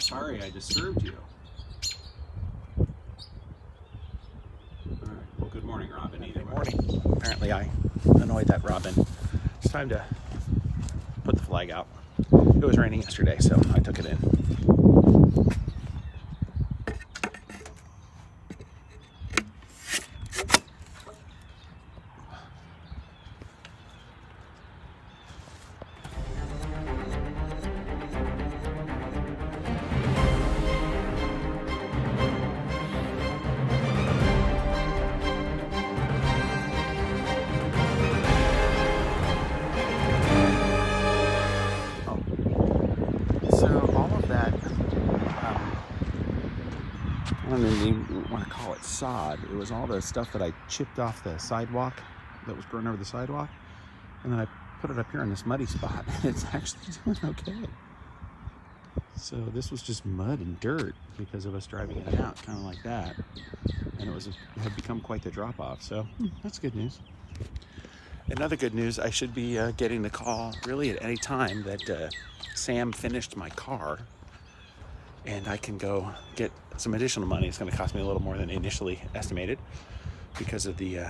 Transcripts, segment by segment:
sorry I disturbed you. All right. Well, good morning, Robin. Either way. Morning. Apparently, I annoyed that Robin. It's time to put the flag out. It was raining yesterday, so I took it in. I don't even want to call it sod. It was all the stuff that I chipped off the sidewalk that was growing over the sidewalk. And then I put it up here in this muddy spot. And it's actually doing okay. So this was just mud and dirt because of us driving it out, kind of like that. And it had become quite the drop off. So that's good news. Another good news, I should be getting the call really at any time that Sam finished my car. And I can go get some additional money. It's going to cost me a little more than initially estimated because of the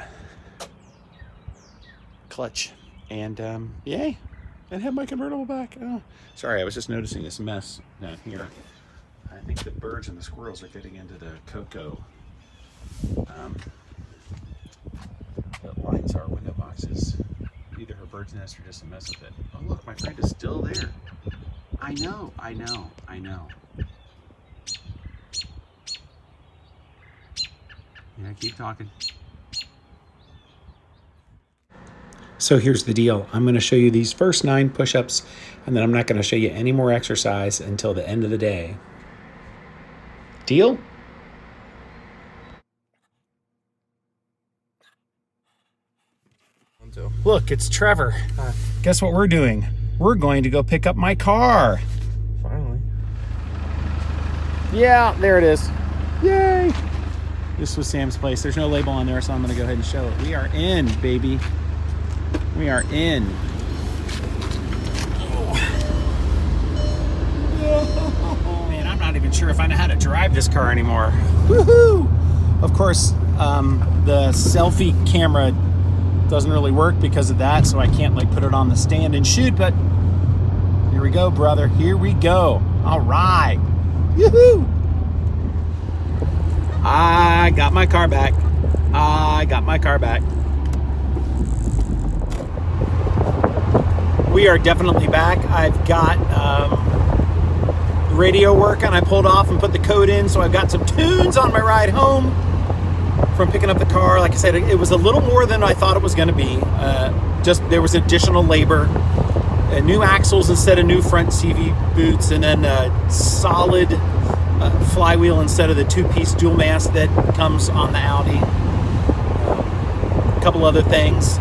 clutch. And yay, and have my convertible back. Oh, sorry, I was just noticing this mess down here. I think the birds and the squirrels are getting into the cocoa that lines our window boxes. Either her bird's nest or just a mess with it. Oh look, my friend is still there. I know. Yeah, keep talking. So here's the deal. I'm going to show you these first 9 push-ups, and then I'm not going to show you any more exercise until the end of the day. Deal? Look, it's Trevor. Guess what we're doing? We're going to go pick up my car. Finally. Yeah, there it is. Yay! This was Sam's place. There's no label on there, so I'm going to go ahead and show it. We are in, baby. We are in. Man, I'm not even sure if I know how to drive this car anymore. Woohoo! Of course, the selfie camera doesn't really work because of that, so I can't like put it on the stand and shoot, but here we go, brother. Here we go. All right. Yoo-hoo! I got my car back. We are definitely back. I've got radio working. I pulled off and put the code in, so I've got some tunes on my ride home from picking up the car. Like I said, it was a little more than I thought it was going to be. Just there was additional labor, new axles instead of new front CV boots, and then a solid flywheel instead of the 2-piece dual mast that comes on the Audi. A couple other things.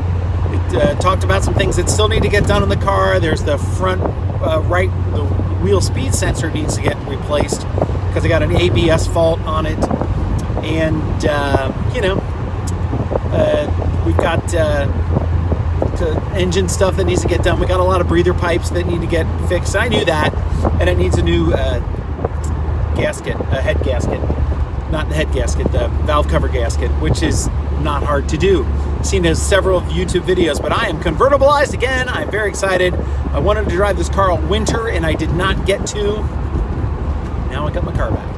It talked about some things that still need to get done in the car. There's the front right, the wheel speed sensor needs to get replaced because I got an ABS fault on it. And, we've got engine stuff that needs to get done. We got a lot of breather pipes that need to get fixed. I knew that. And it needs a new head gasket. Not the head gasket, the valve cover gasket, which is not hard to do. Seen as several YouTube videos, but I am convertibilized again. I'm very excited. I wanted to drive this car all winter, and I did not get to. Now I got my car back.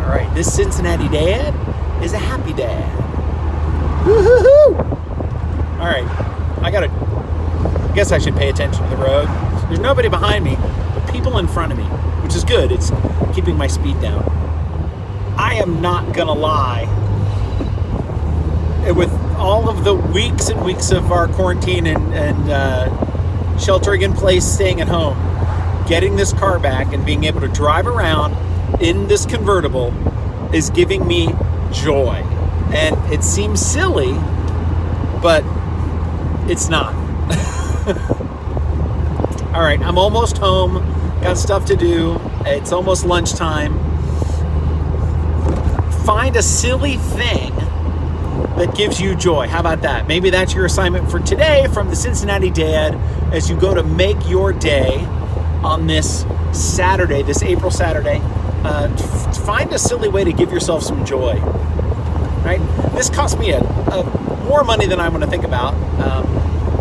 All right, this Cincinnati Dad is a happy dad. Woo-hoo-hoo! All right, I guess I should pay attention to the road. There's nobody behind me, but people in front of me, which is good. It's keeping my speed down. I am not gonna lie. With all of the weeks and weeks of our quarantine and sheltering in place, staying at home, getting this car back and being able to drive around in this convertible is giving me joy. And it seems silly, but it's not. All right, I'm almost home. Got stuff to do. It's almost lunchtime. Find a silly thing that gives you joy. How about that? Maybe that's your assignment for today from the Cincinnati Dad as you go to make your day. on this Saturday, this April Saturday. Find a silly way to give yourself some joy, right? This cost me a more money than I want to think about.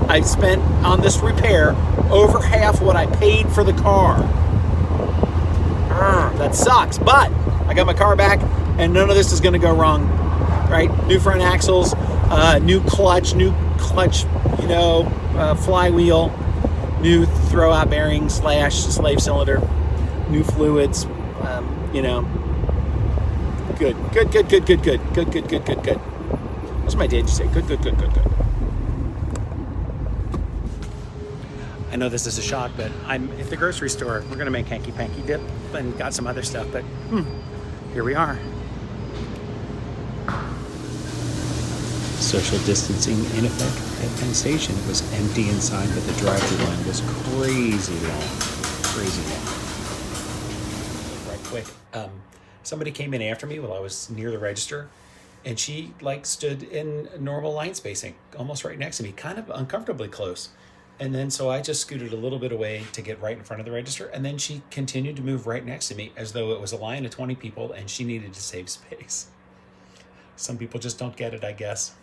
I spent on this repair over half what I paid for the car. That sucks, but I got my car back and none of this is going to go wrong, right? New front axles, new clutch, you know, flywheel, new throwout bearing / slave cylinder, new fluids, you know, good. That's what my dad used to say, good. I know this is a shock, but I'm at the grocery store. We're gonna make hanky-panky dip and got some other stuff, but here we are. Social distancing in effect at Penn Station. It was empty inside, but the drive-thru line was crazy long. Right quick. Somebody came in after me while I was near the register, and she like stood in normal line spacing, almost right next to me, kind of uncomfortably close. And then so I just scooted a little bit away to get right in front of the register, and then she continued to move right next to me as though it was a line of 20 people and she needed to save space. Some people just don't get it, I guess.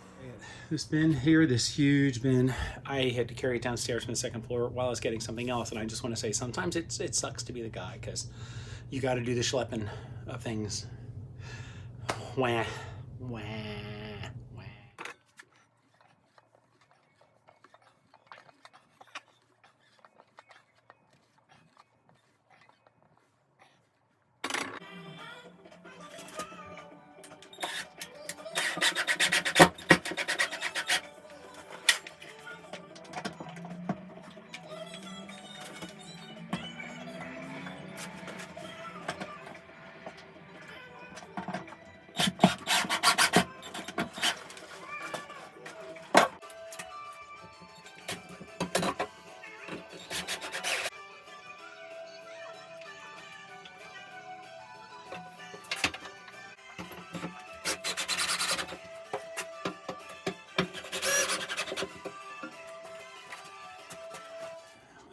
This bin here, this huge bin, I had to carry it downstairs from the second floor while I was getting something else, and I just want to say sometimes it sucks to be the guy because you got to do the schlepping of things. Wah.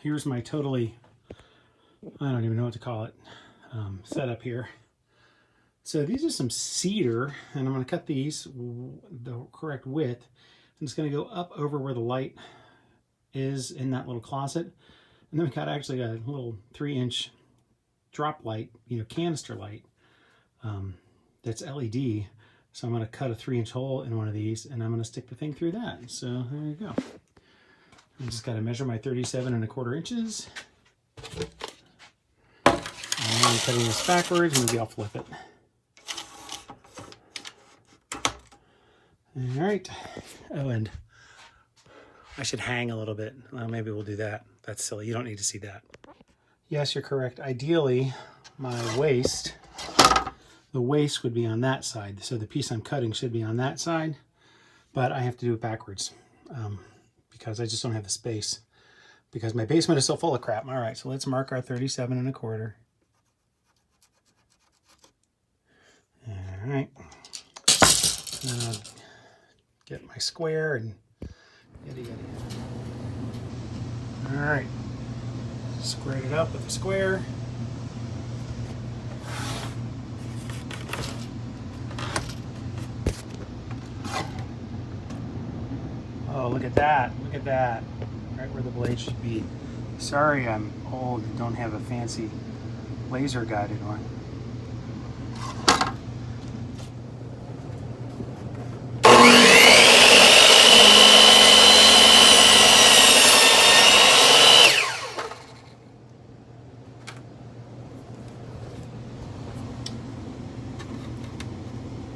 Here's my totally, I don't even know what to call it, setup here. So these are some cedar, and I'm going to cut these the correct width. And it's going to go up over where the light is in that little closet. And then we got actually a little 3-inch drop light, you know, canister light that's LED. So I'm going to cut a 3-inch hole in one of these, and I'm going to stick the thing through that. So there you go. I just got to measure my 37¼ inches. And I'm cutting this backwards, maybe I'll flip it. All right. Oh, and I should hang a little bit. Well, maybe we'll do that. That's silly. You don't need to see that. Yes, you're correct. Ideally, my waist, the waist would be on that side. So the piece I'm cutting should be on that side, but I have to do it backwards. Because I just don't have the space because my basement is so full of crap. All right, so let's mark our 37¼ All right. Then I'll get my square and yada. All right. Squared it up with the square. Oh, look at that. Look at that. Right where the blade should be. Sorry I'm old and don't have a fancy laser guided one.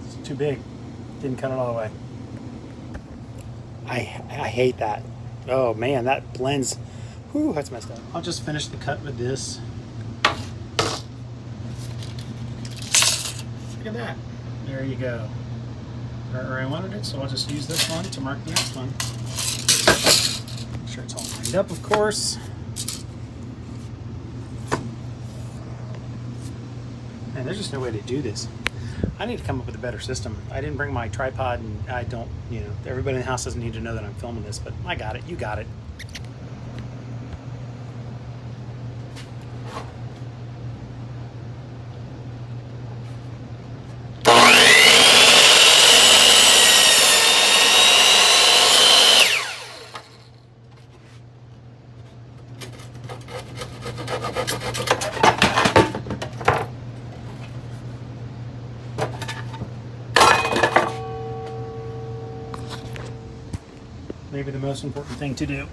It's too big. Didn't cut it all the way. I hate that. Oh man, that blends. Whew, that's messed up. I'll just finish the cut with this. Look at that. There you go. Right where I wanted it, so I'll just use this one to mark the next one. Make sure it's all lined up, of course. And there's just no way to do this. I need to come up with a better system. I didn't bring my tripod, and I don't, you know, everybody in the house doesn't need to know that I'm filming this, but I got it. You got it. Maybe the most important thing to do.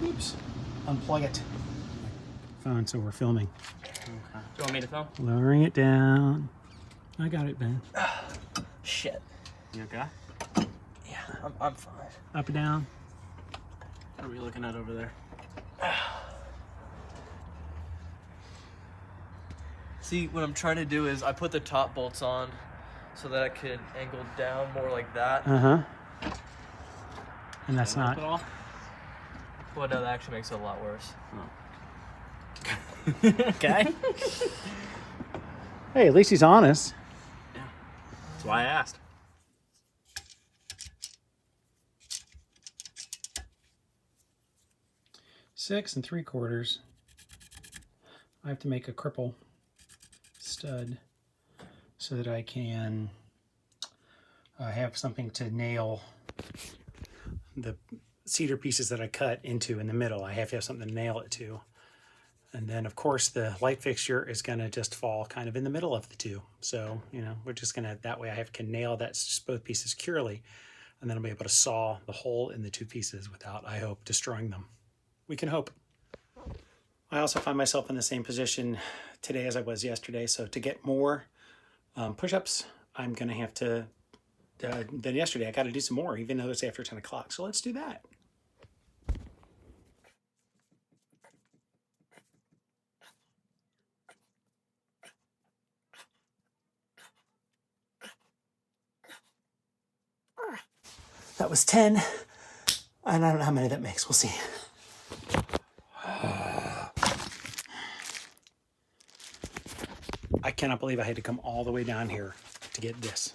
Oops. Unplug it. Phone, so we're filming. Okay. Do you want me to film? Lowering it down. I got it, Ben. Shit. You okay? Yeah, I'm fine. Up and down. What are we looking at over there? See, what I'm trying to do is I put the top bolts on so that I can angle down more like that. Uh-huh. And that's At not... all? Well, no, that actually makes it a lot worse. Okay. Hey, at least he's honest. That's why I asked. Six and 3/4. I have to make a cripple stud so that I can have something to nail the cedar pieces that I cut into in the middle. I have to have something to nail it to. And then, of course, the light fixture is going to just fall kind of in the middle of the two. So, you know, we're just going to, that way can nail both pieces securely. And then I'll be able to saw the hole in the two pieces without, I hope, destroying them. We can hope. I also find myself in the same position today as I was yesterday. So to get more push-ups, I'm going to have to, than yesterday, I got to do some more, even though it's after 10 o'clock. So let's do that. That was 10, and I don't know how many that makes. We'll see. I cannot believe I had to come all the way down here to get this.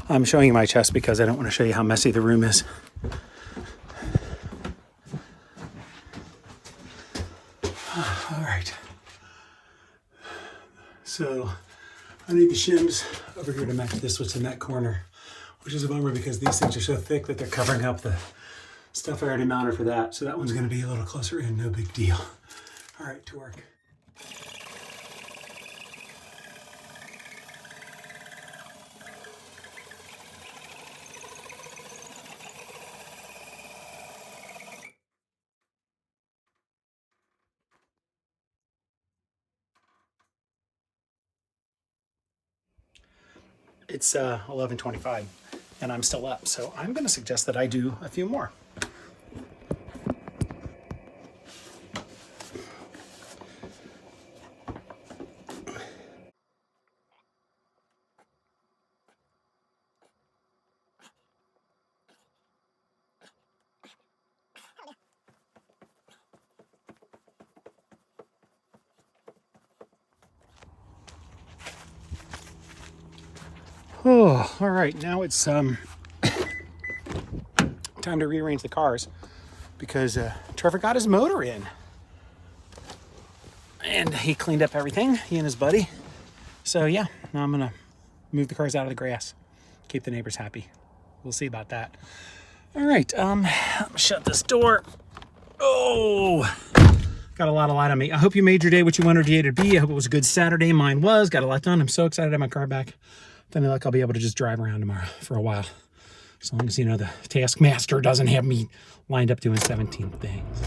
I'm showing you my chest because I don't want to show you how messy the room is. All right. So I need the shims over here to match this what's in that corner, which is a bummer because these things are so thick that they're covering up the stuff I already mounted for that. So that one's going to be a little closer in, no big deal. All right, to work. It's 11:25 and I'm still up, so I'm going to suggest that I do a few more. Oh, all right. Now it's time to rearrange the cars because Trevor got his motor in. And he cleaned up everything, he and his buddy. So yeah, now I'm gonna move the cars out of the grass, keep the neighbors happy. We'll see about that. All right, shut this door. Oh, got a lot of light on me. I hope you made your day what you wanted your day to be. I hope it was a good Saturday. Mine was. Got a lot done. I'm so excited to have my car back. Then like I'll be able to just drive around tomorrow for a while. As long as, you know, the Taskmaster doesn't have me lined up doing 17 things.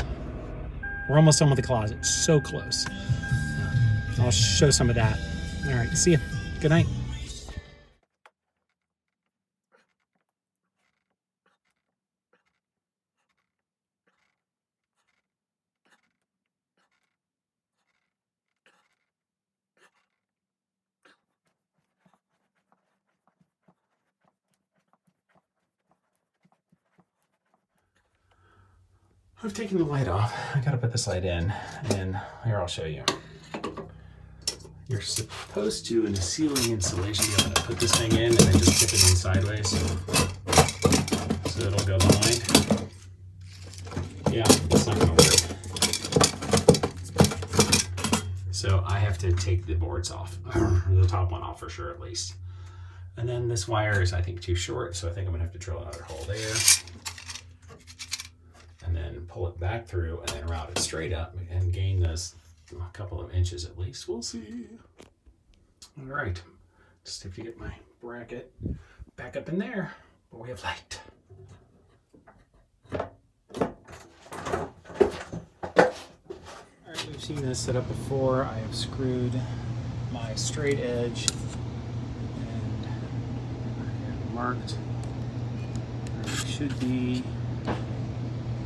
We're almost done with the closet. So close. I'll show some of that. All right, see ya. Good night. I've taken the light off. I gotta put this light in, and here I'll show you. You're supposed to, in a ceiling installation, be able to put this thing in and then just tip it in sideways so it'll go behind. Yeah, it's not gonna work. So I have to take the boards off, the top one off for sure at least. And then this wire is, I think, too short, so I think I'm gonna have to drill another hole there. And then pull it back through and then route it straight up and gain this a couple of inches at least. We'll see. All right, just have to get my bracket back up in there, but we have light. All right, we've seen this set up before. I have screwed my straight edge and I have marked where it should be,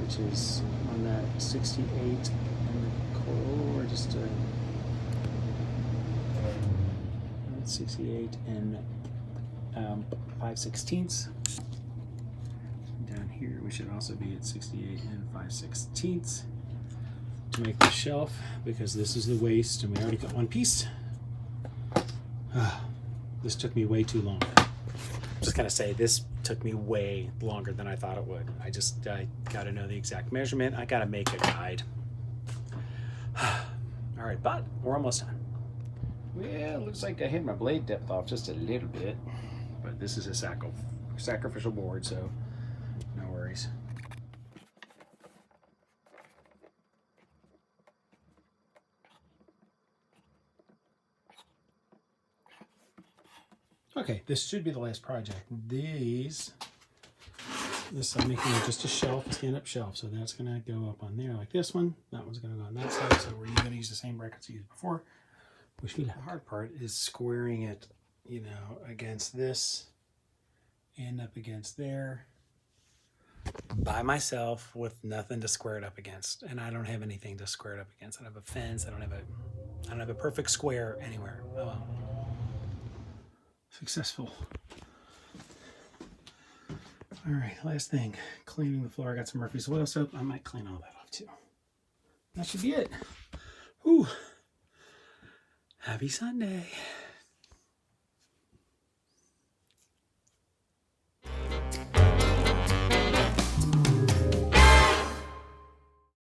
which is on that 68 and the core, or just 68 and 5/16. Down here we should also be at 68 and 5/16 to make the shelf, because this is the waist and we already got one piece. This took me way too long. I'm just gonna say this took me way longer than I thought it would. I gotta know the exact measurement. I gotta make a guide. All right, but we're almost done. Well, it looks like I hit my blade depth off just a little bit, but this is a sacrificial board, so no worries. Okay, this should be the last project. This I'm making just a shelf, stand-up shelf, so that's gonna go up on there like this one. That one's gonna go on that side, so we're gonna use the same brackets we used before. Which the hard part is squaring it, you know, against this and up against there by myself with nothing to square it up against, and I don't have anything to square it up against. I don't have a fence. I don't have a perfect square anywhere. Oh well. Successful. All right, last thing, cleaning the floor. I got some Murphy's oil soap. I might clean all that off too. That should be it. Whew. Happy Sunday.